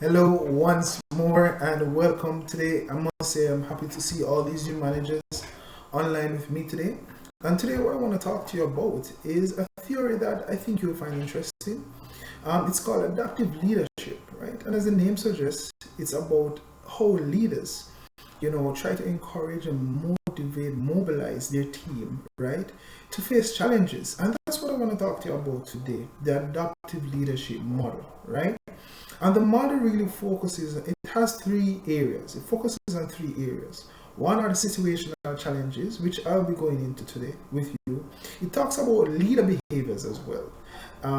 Hello once more and welcome today. I must say I'm happy to see all these new managers online with me today. And today what I want to talk to you about is a theory that I think you'll find interesting. It's called adaptive leadership, right? And as the name suggests, it's about how leaders, try to encourage and motivate, mobilize their team, right, to face challenges. And that's what I want to talk to you about today, the adaptive leadership model, right? And the model really focuses, it has three areas. It focuses on three areas. One are the situational challenges, which I'll be going into today with you. It talks about leader behaviors as well.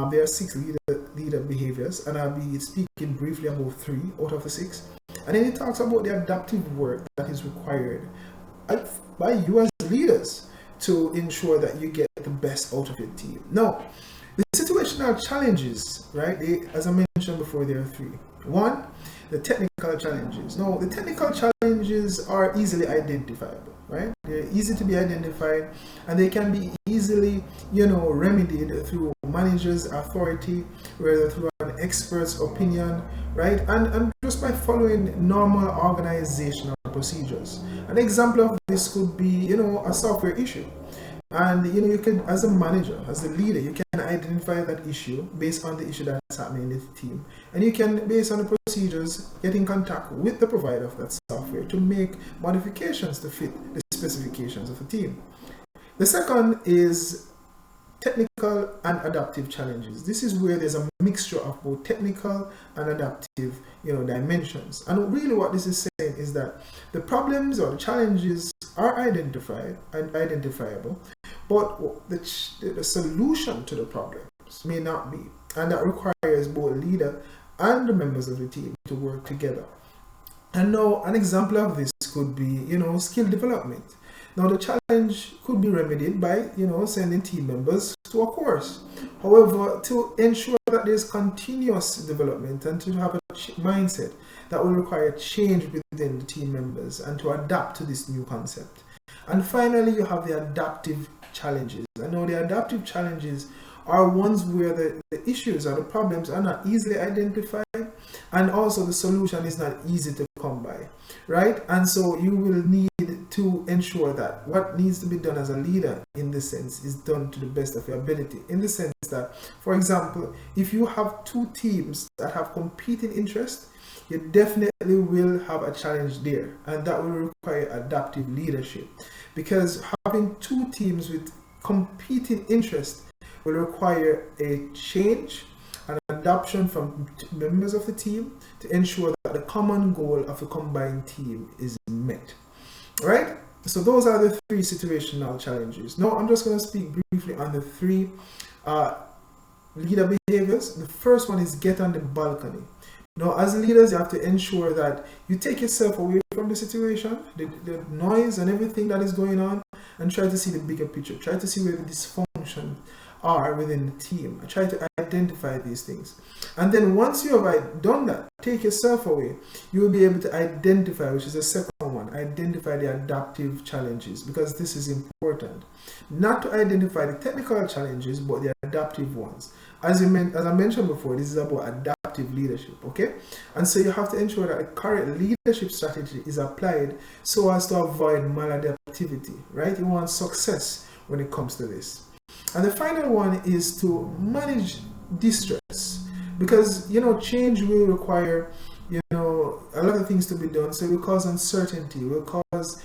There are six leader behaviors, and I'll be speaking briefly about three out of the six. And then it talks about the adaptive work that is required by you as leaders to ensure that you get the best out of your team. Now, the situational challenges, right? As I mentioned before, there are three. One, the technical challenges. Now, the technical challenges are easily identifiable, right? They're easy to be identified, and they can be easily, remedied through managers' authority, whether through an expert's opinion, right? And just by following normal organizational procedures. An example of this could be, a software issue. And you can, as a manager, as a leader, you can identify that issue based on the issue that's happening in the team. And you can, based on the procedures, get in contact with the provider of that software to make modifications to fit the specifications of the team. The second is technical and adaptive challenges. This is where there's a mixture of both technical and adaptive, dimensions. And really what this is saying is that the problems or the challenges are identified and identifiable, but the solution to the problems may not be. And that requires both leader and the members of the team to work together. And now an example of this could be, skill development. Now the challenge could be remedied by, sending team members to a course. However, to ensure that there's continuous development and to have a mindset that will require change within the team members and to adapt to this new concept. And finally, you have the adaptive challenges. And now the adaptive challenges are ones where the issues or the problems are not easily identified, and also the solution is not easy to come by, right? And so you will need to ensure that what needs to be done as a leader in this sense is done to the best of your ability, in the sense that, for example, if you have two teams that have competing interests, you definitely will have a challenge there, and that will require adaptive leadership, because having two teams with competing interests will require a change and adoption from members of the team to ensure that the common goal of a combined team is met. Right? So those are the three situational challenges. Now I'm just going to speak briefly on the three leader behaviors. The first one is get on the balcony. Now, as leaders, you have to ensure that you take yourself away from the situation, the noise and everything that is going on, and try to see the bigger picture. Try to see where the dysfunction are within the team. I try to identify these things. And then once you have done that, take yourself away, you will be able to identify, which is the second one, identify the adaptive challenges, because this is important. Not to identify the technical challenges, but the adaptive ones. As I mentioned before, this is about adaptive leadership, okay? And so you have to ensure that the correct leadership strategy is applied so as to avoid maladaptivity, right? You want success when it comes to this. And the final one is to manage distress, because change will require a lot of things to be done, so it will cause uncertainty, it will cause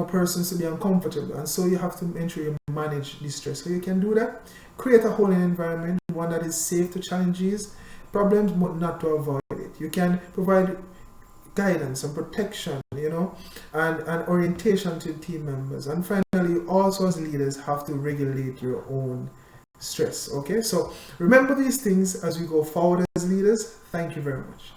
persons to be uncomfortable, and so you have to ensure you manage distress. So you can do that, create a whole environment, one that is safe to challenges, problems, but not to avoid it. You can provide guidance and protection, and orientation to team members. And finally, also as leaders have to regulate your own stress. Okay, so remember these things as we go forward as leaders. Thank you very much.